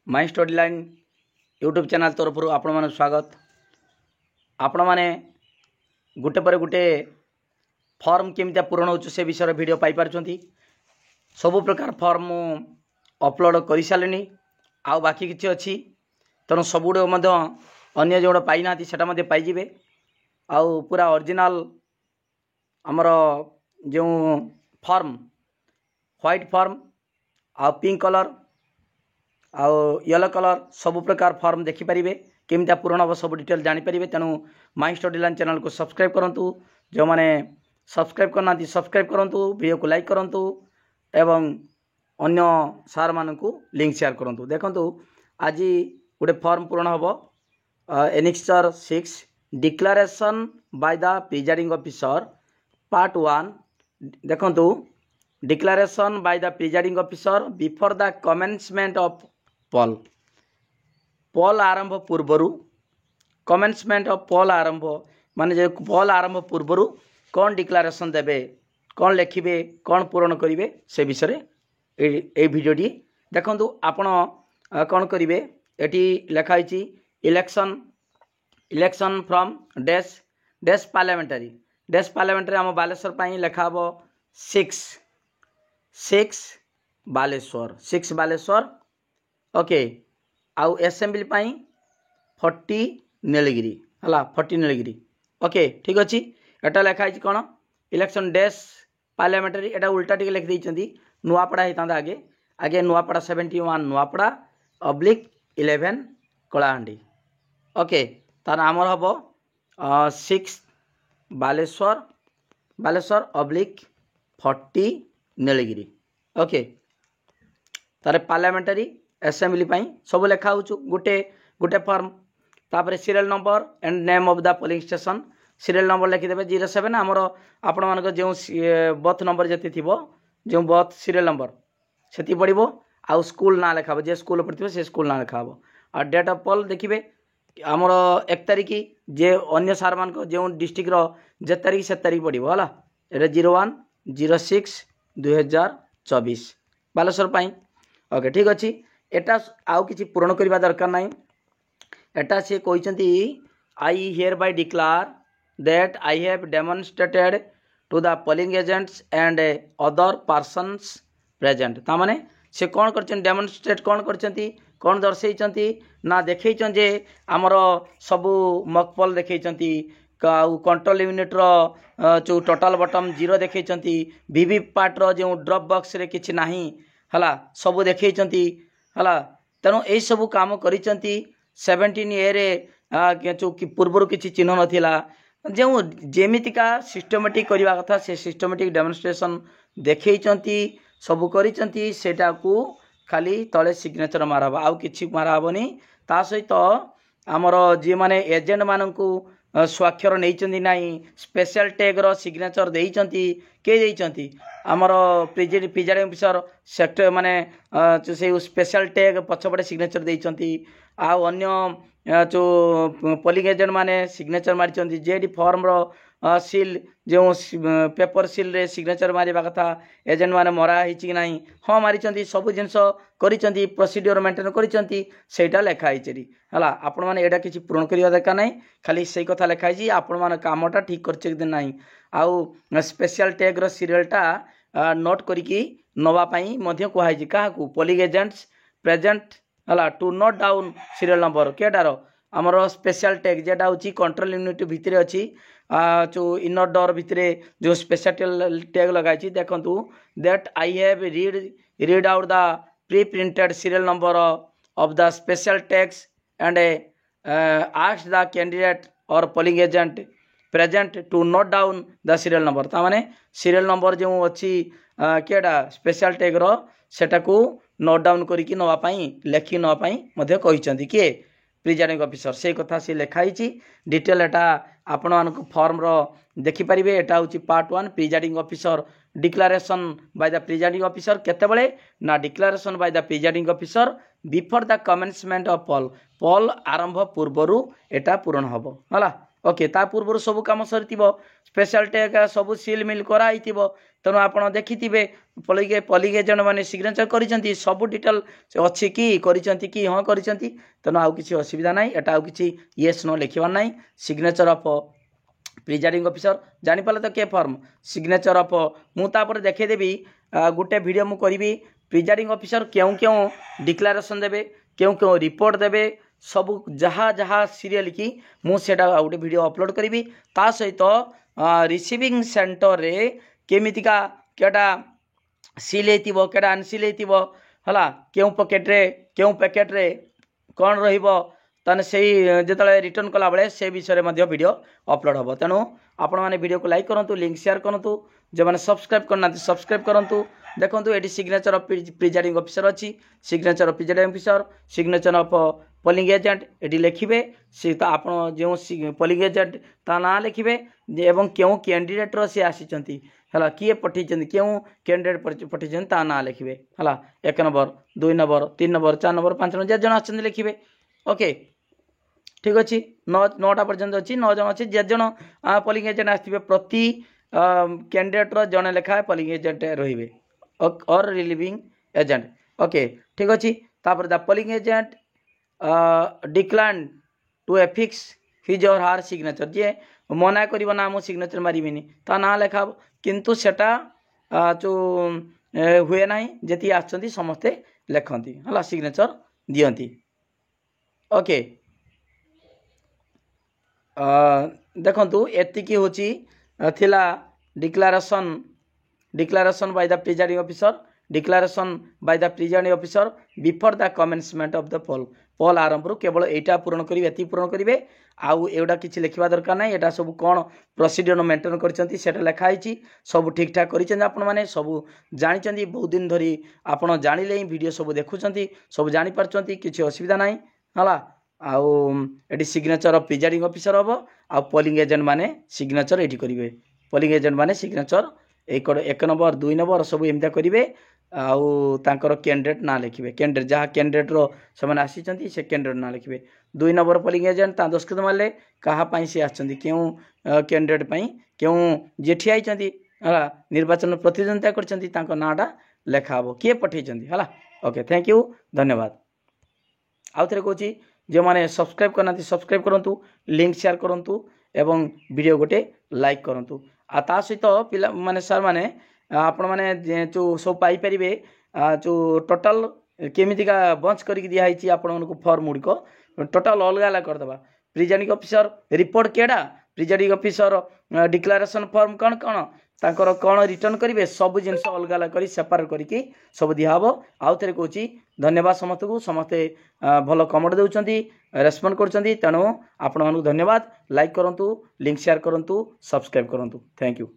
My study line YouTube channel तरफ आपण मन स्वागत। आपण मैंने गोटे पर गोटे फॉर्म केमितिया पूरण हो से विषय वीडियो पाई पार्छंती। सबु प्रकार फॉर्म अपलोड कर सारे आउ बाकी किसी अच्छी तेणु सबुड़ अन्य जो पाई ना से पाइबे। आउ पूरा ओरिजिनल आमर जो फॉर्म व्हाइट फॉर्म आ पिंक कलर आउ येलो कलर सबु प्रकार फॉर्म देखिपारे केमितिया पूरण हम सब डिटेल जानीपर। तेणु माई स्टडी लाइन चैनल को सब्सक्राइब करूँ। जो मैंने सब्सक्राइब करना सब्सक्राइब करूँ, वीडियो को लाइक करूँ एवं अन्य सार मानू लिंक शेयर करूँ। देखो आज गोटे फॉर्म पूरण हम annexure 6 declaration by the presiding officer part 1। देखो declaration by the presiding officer before the commencement of Paul. Paul आरंभ पूर्वरु कमेंसमेंट ऑफ पॉल आरंभ माने जो पॉल आरंभ पूर्वरु कौन डिक्लेरेशन देबे, कौन लिखिबे, कौन पूरण करिवे से विषय ए वीडियोटी देखंतु। आपण कौन करिवे एटी लिखाई इलेक्शन फ्रॉम डेस पार्लियामेंटारी आम बालेश्वर पाई लिखा हम 6 बालेश्वर ओके। आउ एसेंबली पाई 40 नीलगिरी हला 40 नीलगिरी ओके ठीक अच्छी। एटा लिखाई कौन इलेक्शन डेस पार्लियामेंटारी एटा उल्टा टिके लिखि देइछंती नुआपड़ा होता आगे आगे नुआपड़ा 71 नुआपड़ा /11 कलाहांडी ओके। तार आमर हम 6 बालेश्वर /40 नीलगिरी ओके। तार पार्लियामेंटारी एसेंबली सब लिखा गोटे गोटे फॉर्म। तापर serial number and name of the polling station serial number लिखिदेवे 07 आमर आपण मान जो बर्थ नंबर जी थी जो बर्थ सीरियल नंबर से पड़ो। आउ स्कूल ना लिखा जे स्कूल पढ़ते से स्कूल ना लिखा आ डेट ऑफ पोल देखिए आमर 1 तारीख जे अन्य सार मान जो डिस्ट्रिक्ट जे तारीख से तारीख पड़ो है ये 01/06/2024 बालेश्वर पाई ओके ठीक अच्छी। एटा आउ किसी पूरण करने दरकार ना। एटा सी कहते I hereby declare that I have demonstrated to the polling agents and other persons present. तामाने से कौन कर डेमोन्स्ट्रेट कौन दर्शे ना देखे जे आमर सबू मकपल देखे कंट्रोल यूनिट जो टोटाल बटम 0 देखे वीवी पार्ट जो ड्रॉप बॉक्स रे किछि नाही हला सबू देखे हला। तेणु यही सबू काम कर 17A रे जो पूर्वर किसी चिन्ह नाला जो जेमितिका सिस्टमेटिक करवा कथा से सिस्टमेटिक डेमोन्स्ट्रेशन देखे सबू करा खाली तले सिग्नेचर मारब आउ कि मारहबनी। ता सहित आमर जी मैंने एजेंट मानू स्वाक्षर नहीं ना स्पेशल टैग रो सिग्नेचर देइचंती के देइचंती आमर प्रिजाइडिंग ऑफिसर सेक्टर माने से स्पेशल टैग पछपटे सिग्नेचर देइचंती। आउ अन्य जो पोलिंग एजेंट माने सिग्नेचर मारी जेडी फॉर्म रो सील जो पेपर सील रे सिग्नेचर मारिबा कथा एजेंट माने मरा हिची नाही हाँ मारी सब जिनस करी प्रोसीड्योर मेंटेन करी सेटा लिखाई हला। आपण माने एटा किसी पूरण करिया दरकार नाही खाली सही कथा लिखाई आपण माने कामटा ठीक करछे कि नाही। आउ स्पेशल टैग रो सीरियलटा नोट करिकी नवा पई मध्य कुहाई काहाकू पोलिंग एजेंट्स प्रेजेंट हला to note down serial number केटार आमर स्पेशल टैग जेटा होची कंट्रोल यूनिट भितर अच्छी जो इनर डोर भितर जो स्पेशल टैग लगाई देखंतु that I have read out the pre printed serial number of the special tags and asked the candidate और polling agent present to note down the serial number. तामाने serial number जो अच्छी केटा special tag रो सेटा को note down करिकी नवा पई लेखि नवा पई मध्ये कहिसंती के प्रिजाइडिंग ऑफिसर से कथा से लिखाई डिटेल एटा आपण मानक फॉर्म रो देखि परिबे। एटा होची part 1 presiding officer declaration by the presiding officer केतेबेले ना declaration by the presiding officer before the commencement of poll आरंभ पूर्वरु एटा पूर्ण हबो हला ओके ता पूर्व सब कम सरी स्पेशल टेक सब सिल मिल कराई तेणु आप देखिथे पोलिंग एजेंट मैंने सिग्नेचर कर सब डिटेल अच्छी कि हाँ कर तेणु आउ कि असुविधा ना एटा आउ कि येस नो लिखबार ना सिग्नेचर ऑफ प्रिजाइडिंग ऑफिसर जानीपारे तो के फॉर्म सिग्नेचर ऑफ मुझे देखीदेवी गोटे वीडियो मु करी प्रिजाइडिंग ऑफिसर क्यों क्यों डिक्लेरेशन देवे क्यों क्यों रिपोर्ट देवे सब जहाँ जहाँ सीरियल की मुझे गोटे वीडियो अपलोड करी ता सहित रिसीविंग सेंटर रे केमितिका केटा सील होइतिबो केटा अनसील होइतिबो हला क्यों पैकेट रे कौन रहिबो ताने सेही जेतले रिटर्न कला बेले से विषय में वीडियो अपलोड हम तेणु आपण मैंने वीडियो को लाइक करूँ लिंक शेयर करूँ जो मैंने सब्सक्राइब करना सब्सक्राइब करूँ देखो ये सिग्नेचर ऑफ प्रिजाइडिंग ऑफिसर अच्छी signature of presiding officer signature of polling agent ये लिखिए सी तो आप जो पोलिंग एजेंट ता ना लिखिए एवं क्यों कैंडिडेटर सी आसी है किए पठे क्यों कैंडिडेट पठे ता ना लिखिए है 1 number 2 number 3 number 4 number 5 number जे जन आछन लिखिए ओके ठीक अच्छे 9टा पर्यंत अच्छी 9 जन अच्छी जे जन पोलिंग एजेंट आसवे प्रति कैंडिडेटर जड़े लेखा पोलिंग एजेंट रे और रिलीविंग एजेंट ओके ठीक अच्छे तापर the polling agent decline to affix his or her signature जे मना कर ना मु सिग्नेचर मारिनी ता ना लेखा किंतु सेटा जो हुए ना जी आसती समस्ते लेखती है सिग्नेचर दियंती ओके देखंतु एतिकी होची थिला declaration by the presiding officer declaration by the presiding officer before the commencement of the poll आरंभ केवल एटा पूर्ण करेंगे एति पूर्ण करेंगे आउ एगुड़ा किसी लिखा दरकार ना यहाँ सब कौन प्रोसीडियर मेंटेन कर लिखाई सब ठीक ठाक कर सब जानी बहुत दिन धरी आपड़ जानिले वीडियो सब देखुं सब जापार किसी असुविधा ना है आउ सिग्नेचर ऑफ प्रिजाइडिंग ऑफिसर हम आ पोलिंग एजेंट माने सिग्नेचर ये करेंगे पोलिंग एजेंट माने सिग्नेचर 1 नंबर 2 नंबर सब एमती करेंगे आउ तांकर कैंडिडेट ना लिखिए कैंडिडेट जहाँ कैंडिडेट से आसी से कैंडिडेट ना लिखिए 2 नंबर पोलिंग एजेंट ता दस्खत मारे क्या सी आसती क्यों कैंडिडेट क्यों जी ठिया है निर्वाचन प्रतिद्वंदिता कर नाटा लेखा हम किए पठे है ओके थैंक यू धन्यवाद आउ थे कहूँ जो मैंने सब्सक्राइब करना सब्सक्राइब करूँ लिंक शेयर करूँ एवं वीडियो गोटे लाइक करूँ आ ता सहित पिला माने सर माने आपण माने जो सब पाई परिबे जो टोटल केमितिका बंच करके दिखाई आपण को फॉर्म गुड़िक टोटल अलग अलग करदे प्रिजाइडिंग ऑफिसर रिपोर्ट केड़ा प्रिजाइडिंग ऑफिसर डिक्लेरेशन फॉर्म कौन कौन तांकर कौन रिटर्न करेंगे सब जिन अलग अलग कर सेपारेट करके सब दिहब आउ थे कहूँ धन्यवाद समस्त को समस्ते भल कमेंट दौरान रेस्पॉन्ड कर तेणु आपण धन्यवाद लाइक करूँ लिंक शेयर करूँ सब्सक्राइब करूँ थैंक यू।